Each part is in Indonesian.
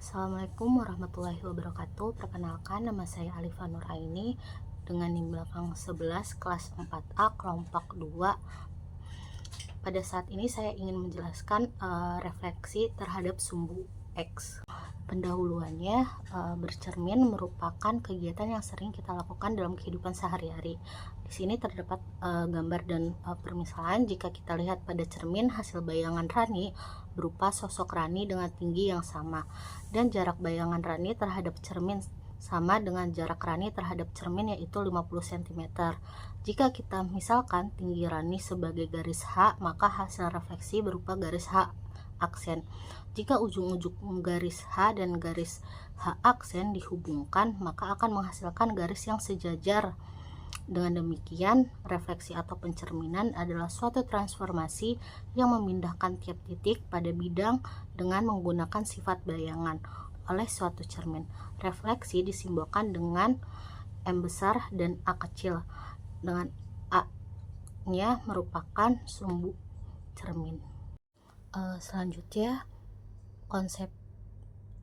Assalamualaikum warahmatullahi wabarakatuh. Perkenalkan, nama saya Alifa Nuraini dengan NIM belakang 11 kelas 4A kelompok 2. Pada saat ini saya ingin menjelaskan refleksi terhadap sumbu X. Pendahuluannya, bercermin merupakan kegiatan yang sering kita lakukan dalam kehidupan sehari-hari. Di sini terdapat gambar dan permisalan. Jika kita lihat pada cermin, hasil bayangan Rani berupa sosok Rani dengan tinggi yang sama, dan jarak bayangan Rani terhadap cermin sama dengan jarak Rani terhadap cermin, yaitu 50 cm. Jika kita misalkan tinggi Rani sebagai garis H, maka hasil refleksi berupa garis H aksen. Jika ujung-ujung garis H dan garis H aksen dihubungkan, maka akan menghasilkan garis yang sejajar. Dengan demikian, refleksi atau pencerminan adalah suatu transformasi yang memindahkan tiap titik pada bidang dengan menggunakan sifat bayangan oleh suatu cermin. Refleksi disimbolkan dengan M besar dan A kecil, dengan A-nya merupakan sumbu cermin. Selanjutnya, konsep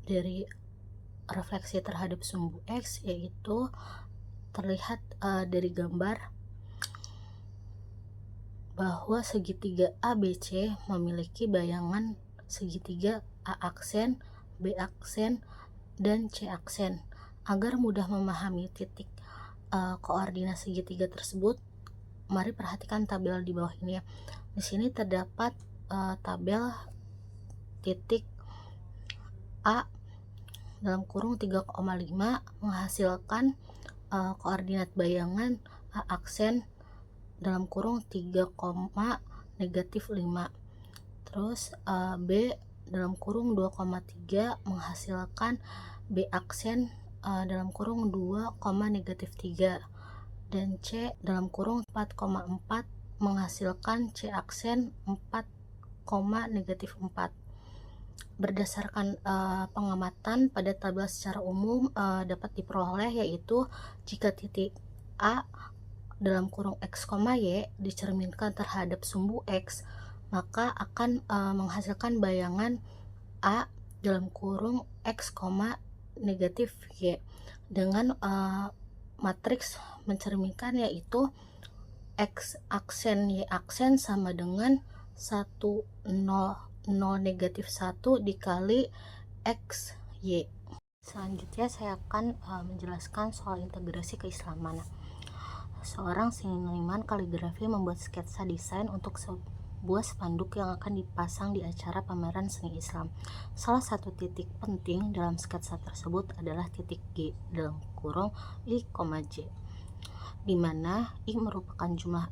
dari refleksi terhadap sumbu X yaitu terlihat dari gambar bahwa segitiga ABC memiliki bayangan segitiga A aksen, B aksen, dan C aksen. Agar mudah memahami titik koordinat segitiga tersebut, mari perhatikan tabel di bawah ini ya. Di sini terdapat tabel titik A dalam kurung 3,5 menghasilkan koordinat bayangan A aksen dalam kurung 3, -5. Terus B dalam kurung 2,3 menghasilkan B aksen dalam kurung 2, -3, dan C dalam kurung 4,4 menghasilkan C aksen 4, -4. Berdasarkan pengamatan pada tabel secara umum dapat diperoleh, yaitu jika titik A dalam kurung X, Y dicerminkan terhadap sumbu X, maka akan menghasilkan bayangan A dalam kurung X, Y dengan matriks mencerminkan, yaitu X aksen Y aksen sama dengan 1, 0, 0, -1 dikali X, Y. Selanjutnya saya akan menjelaskan soal integrasi keislaman. Seorang seniman kaligrafi membuat sketsa desain untuk sebuah spanduk yang akan dipasang di acara pameran seni Islam. Salah satu titik penting dalam sketsa tersebut adalah titik G dalam kurung I, J, di mana I merupakan jumlah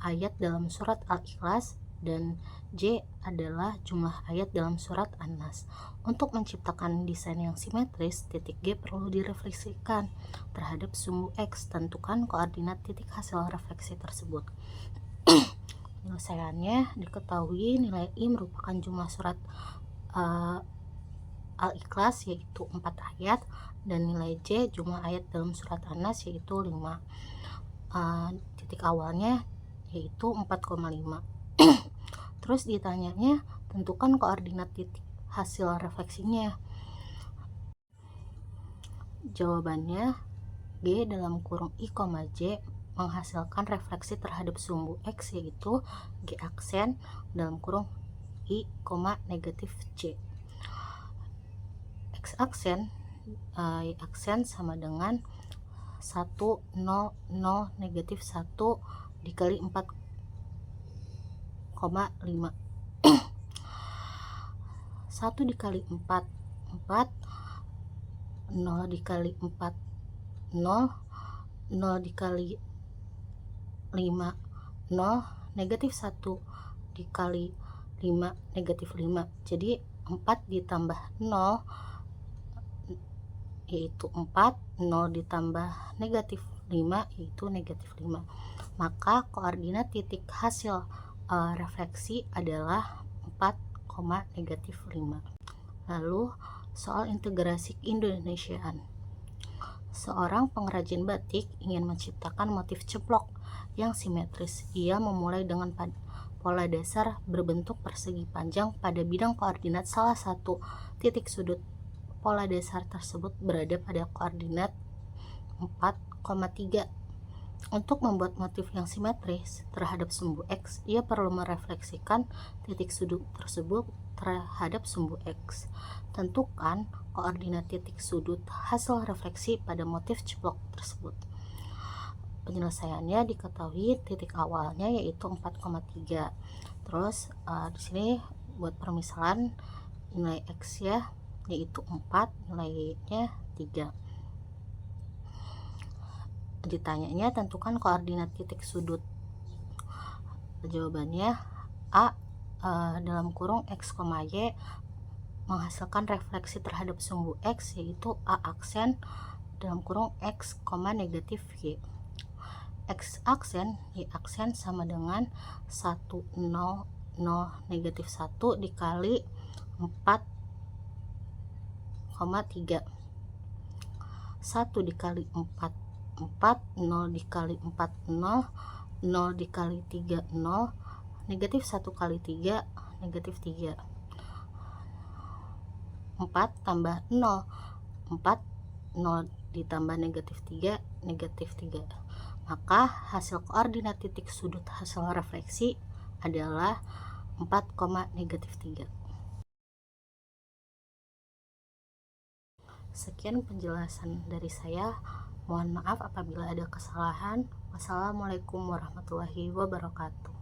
ayat dalam surat Al-Ikhlas dan J adalah jumlah ayat dalam surat An-Nas. Untuk menciptakan desain yang simetris, titik G perlu direfleksikan terhadap sumbu X. Tentukan koordinat titik hasil refleksi tersebut. Penyelesaiannya diketahui nilai I merupakan jumlah surat Al-Ikhlas, yaitu 4 ayat, dan nilai J jumlah ayat dalam surat An-Nas, yaitu 5. Titik awalnya yaitu 4,5. Terus ditanyanya, tentukan koordinat titik hasil refleksinya. Jawabannya, G dalam kurung I, J menghasilkan refleksi terhadap sumbu X, yaitu G aksen dalam kurung I, -J. X aksen Y aksen sama dengan 1, 0, 0, -1 dikali 4,5. 1 dikali 4, 4, 0 dikali 4, 0, 0 dikali 5, 0, -1 dikali 5, -5. Jadi 4 ditambah 0 yaitu 4, 0 ditambah -5 yaitu -5. Maka koordinat titik hasil refleksi adalah 4,-5. Lalu soal integrasi Indonesiaan. Seorang pengrajin batik ingin menciptakan motif ceplok yang simetris. Ia memulai dengan pola dasar berbentuk persegi panjang pada bidang koordinat salah satu titik sudut pola dasar tersebut berada pada koordinat 4,3. Untuk membuat motif yang simetris terhadap sumbu X, ia perlu merefleksikan titik sudut tersebut terhadap sumbu X. Tentukan koordinat titik sudut hasil refleksi pada motif ceplok tersebut. Penyelesaiannya diketahui titik awalnya yaitu 4,3. Terus di sini buat permisalan nilai X ya yaitu 4, nilainya 3. Ditanyanya tentukan koordinat titik sudut. Jawabannya A dalam kurung X, Y menghasilkan refleksi terhadap sumbu X yaitu A aksen dalam kurung X, negatif Y. X aksen, Y aksen sama dengan 1, 0, 0, negatif 1 dikali 4,3. 1 dikali 4, 0 dikali 4, 0, 0 dikali 3, 0, negatif 1 kali 3, negatif 3. 4 tambah 0, 4, 0 ditambah negatif 3, negatif 3. Maka hasil koordinat titik sudut hasil refleksi adalah 4, negatif 3. Sekian penjelasan dari saya. Mohon maaf apabila ada kesalahan. Wassalamualaikum warahmatullahi wabarakatuh.